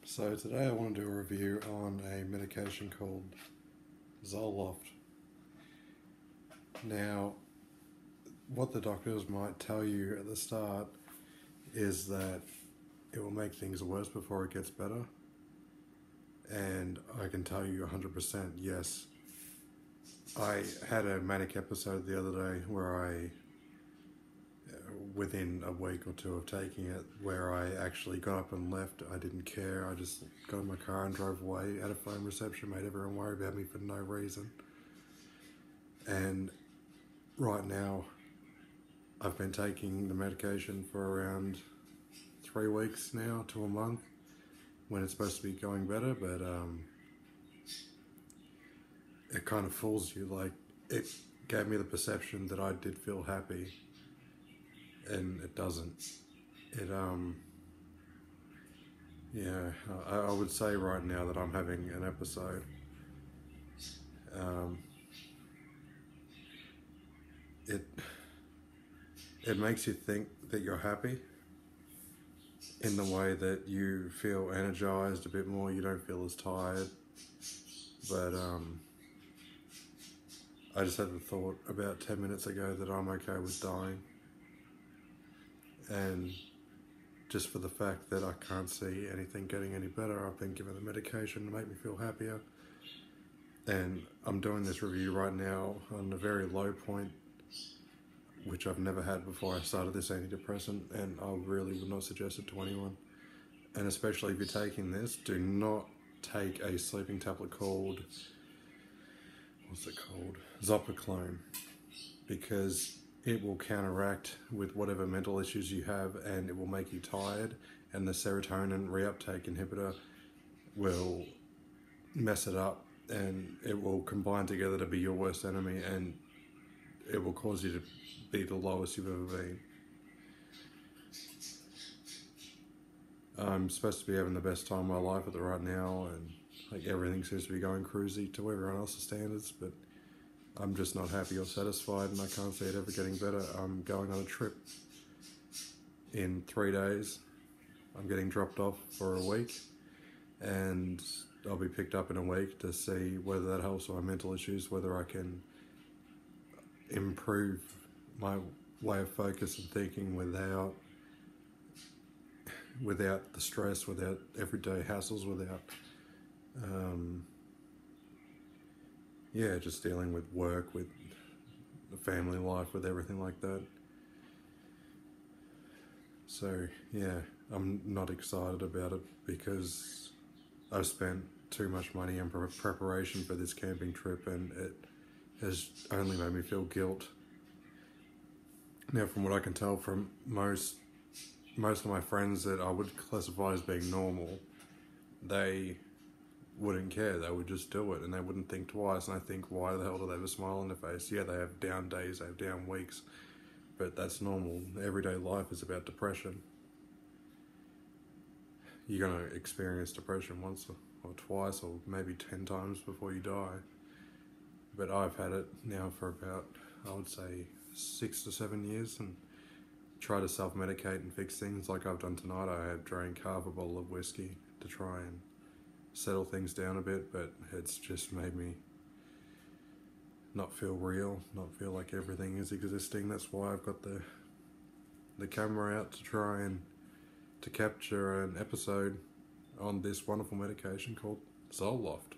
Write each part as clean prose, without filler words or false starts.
So today I want to do a review on a medication called Zoloft. Now, what the doctors might tell you at the start is that it will make things worse before it gets better. And I can tell you 100% yes. I had a manic episode the other day where within a week or two of taking it, where I actually got up and left. I didn't care. I just got in my car and drove away. Had a phone reception, made everyone worry about me for no reason. And right now, I've been taking the medication for around 3 weeks now to a month, when it's supposed to be going better, but it kind of fools you. Like, it gave me the perception that I did feel happy, and it doesn't. I would say right now that I'm having an episode. It makes you think that you're happy in the way that you feel energized a bit more, you don't feel as tired. But I just had the thought about 10 minutes ago that I'm okay with dying. And just for the fact that I can't see anything getting any better, I've been given the medication to make me feel happier. And I'm doing this review right now on a very low point, which I've never had before I started this antidepressant, and I really would not suggest it to anyone. And especially if you're taking this, do not take a sleeping tablet called, Zopiclone, because it will counteract with whatever mental issues you have, and it will make you tired, and the serotonin reuptake inhibitor will mess it up, and it will combine together to be your worst enemy, and it will cause you to be the lowest you've ever been. I'm supposed to be having the best time of my life at the right now, and like everything seems to be going cruisy to everyone else's standards, but I'm just not happy or satisfied, and I can't see it ever getting better. I'm going on a trip in 3 days. I'm getting dropped off for a week, and I'll be picked up in a week to see whether that helps my mental issues, whether I can improve my way of focus and thinking without the stress, without everyday hassles, without just dealing with work, with the family life, with everything like that. So yeah, I'm not excited about it because I've spent too much money in preparation for this camping trip, and it has only made me feel guilt. Now, from what I can tell from most of my friends that I would classify as being normal, they wouldn't care. They would just do it, and they wouldn't think twice. And I think, why the hell do they have a smile on their face? Yeah, they have down days, they have down weeks, but that's normal. Everyday life is about depression. You're going to experience depression once or twice or maybe 10 times before you die. But I've had it now for about, I would say, 6 to 7 years, and try to self-medicate and fix things like I've done tonight. I have drank half a bottle of whiskey to try and settle things down a bit, but it's just made me not feel real, not feel like everything is existing. That's why I've got the camera out to try and to capture an episode on this wonderful medication called Zoloft.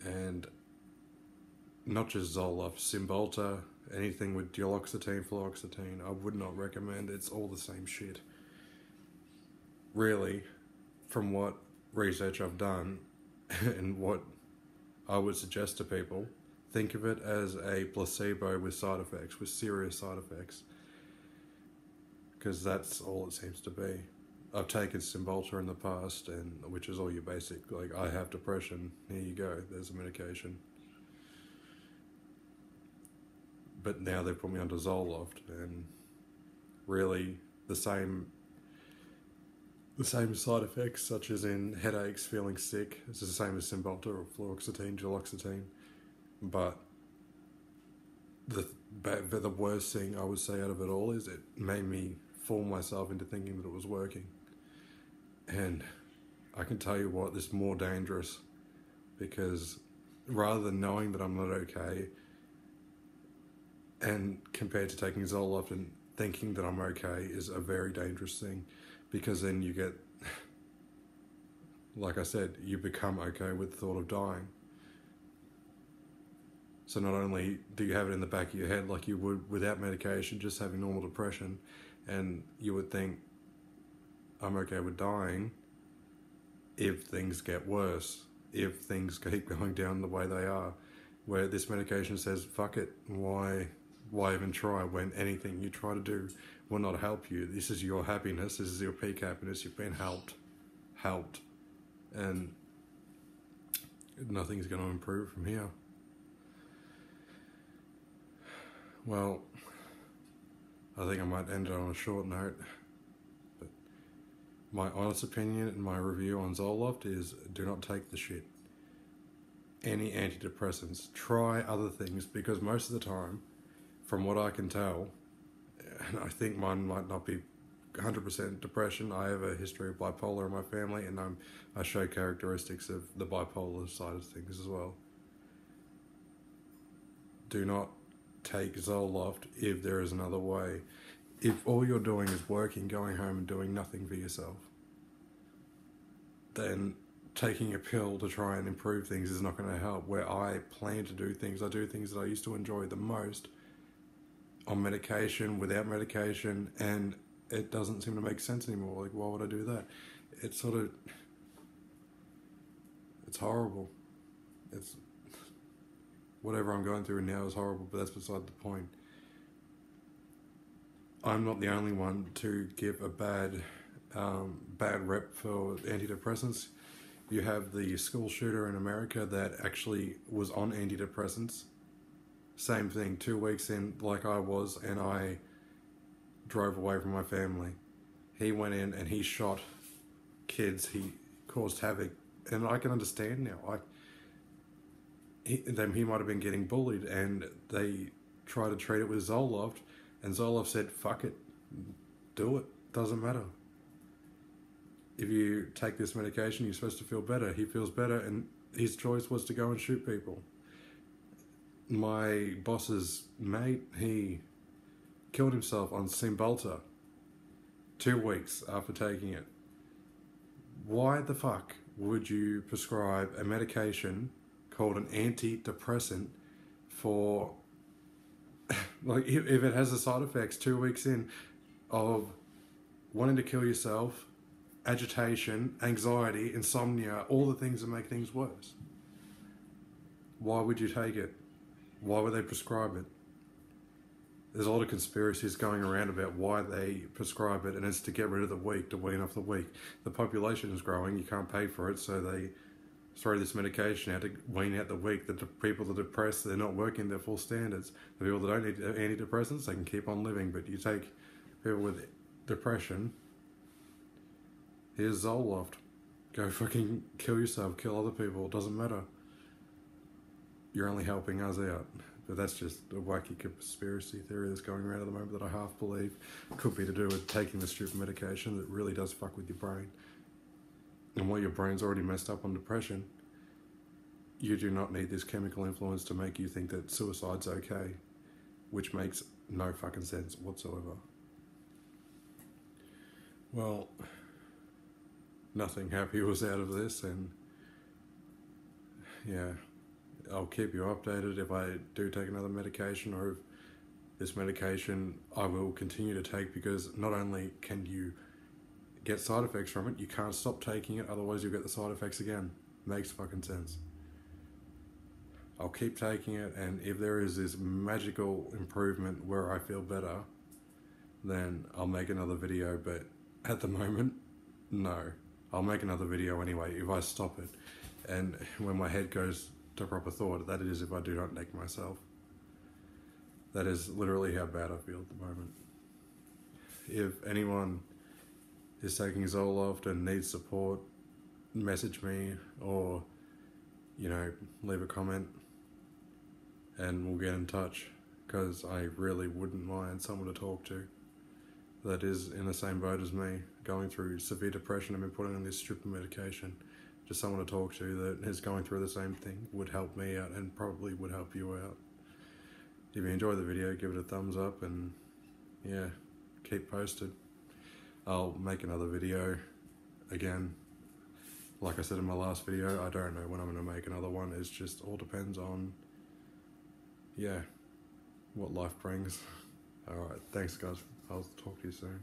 And not just Zoloft, Cymbalta, anything with duloxetine, fluoxetine, I would not recommend. It's all the same shit. Really, from what research I've done and what I would suggest to people, think of it as a placebo with side effects, with serious side effects, because that's all it seems to be. I've taken Cymbalta in the past, and which is all your basic, like, I have depression, here you go, there's a medication. But now they've put me onto Zoloft, and really the same side effects, such as in headaches, feeling sick. It's the same as Cymbalta or fluoxetine, duloxetine. But the worst thing I would say out of it all is it made me fool myself into thinking that it was working. And I can tell you what, this is more dangerous, because rather than knowing that I'm not okay, and compared to taking Zoloft and thinking that I'm okay, is a very dangerous thing, because then you get, like I said, you become okay with the thought of dying. So not only do you have it in the back of your head like you would without medication, just having normal depression, and you would think, I'm okay with dying if things get worse, if things keep going down the way they are, where this medication says, fuck it, why even try when anything you try to do will not help you? This is your happiness, this is your peak happiness, you've been helped, and nothing's going to improve from here. Well, I think I might end it on a short note, but my honest opinion and my review on Zoloft is, do not take the shit. Any antidepressants, try other things, because most of the time, from what I can tell, and I think mine might not be 100% depression, I have a history of bipolar in my family, and I show characteristics of the bipolar side of things as well. Do not take Zoloft if there is another way. If all you're doing is working, going home and doing nothing for yourself, then taking a pill to try and improve things is not going to help. Where I plan to do things, I do things that I used to enjoy the most on medication, without medication, and it doesn't seem to make sense anymore. Like, why would I do that? It's horrible. It's whatever I'm going through now is horrible, but that's beside the point. I'm not the only one to give a bad rep for antidepressants. You have the school shooter in America that actually was on antidepressants. Same thing, 2 weeks in, like I was, and I drove away from my family. He went in and he shot kids. He caused havoc, and I can understand now. He might have been getting bullied, and they tried to treat it with Zoloft, and Zoloft said, fuck it, do it, doesn't matter. If you take this medication, you're supposed to feel better. He feels better, and his choice was to go and shoot people. My boss's mate, he killed himself on Cymbalta 2 weeks after taking it. Why the fuck would you prescribe a medication called an antidepressant for, like, if it has the side effects 2 weeks in of wanting to kill yourself, agitation, anxiety, insomnia, all the things that make things worse? Why would you take it? Why would they prescribe it? There's a lot of conspiracies going around about why they prescribe it, and it's to get rid of the weak, to wean off the weak. The population is growing, you can't pay for it, so they throw this medication out to wean out the weak. The people that are depressed, they're not working their full standards. The people that don't need antidepressants, they can keep on living, but you take people with depression, here's Zoloft. Go fucking kill yourself, kill other people, it doesn't matter. You're only helping us out. But that's just a wacky conspiracy theory that's going around at the moment that I half believe could be to do with taking the stupid medication that really does fuck with your brain. And while your brain's already messed up on depression, you do not need this chemical influence to make you think that suicide's okay, which makes no fucking sense whatsoever. Well, nothing happy was out of this, and yeah, I'll keep you updated if I do take another medication, or if this medication I will continue to take, because not only can you get side effects from it, you can't stop taking it, otherwise you'll get the side effects again. Makes fucking sense. I'll keep taking it, and if there is this magical improvement where I feel better, then I'll make another video, but at the moment, no. I'll make another video anyway if I stop it, and when my head goes to proper thought, that is if I do not neck myself. That is literally how bad I feel at the moment. If anyone is taking Zoloft and needs support, message me, or, leave a comment and we'll get in touch, because I really wouldn't mind someone to talk to. that is in the same boat as me, going through severe depression and been put on this strip of medication. Just someone to talk to that is going through the same thing would help me out and probably would help you out. If you enjoyed the video, give it a thumbs up and yeah, keep posted. I'll make another video again. Like I said in my last video, I don't know when I'm going to make another one. It just all depends on, yeah, what life brings. Alright, thanks guys. I'll talk to you soon.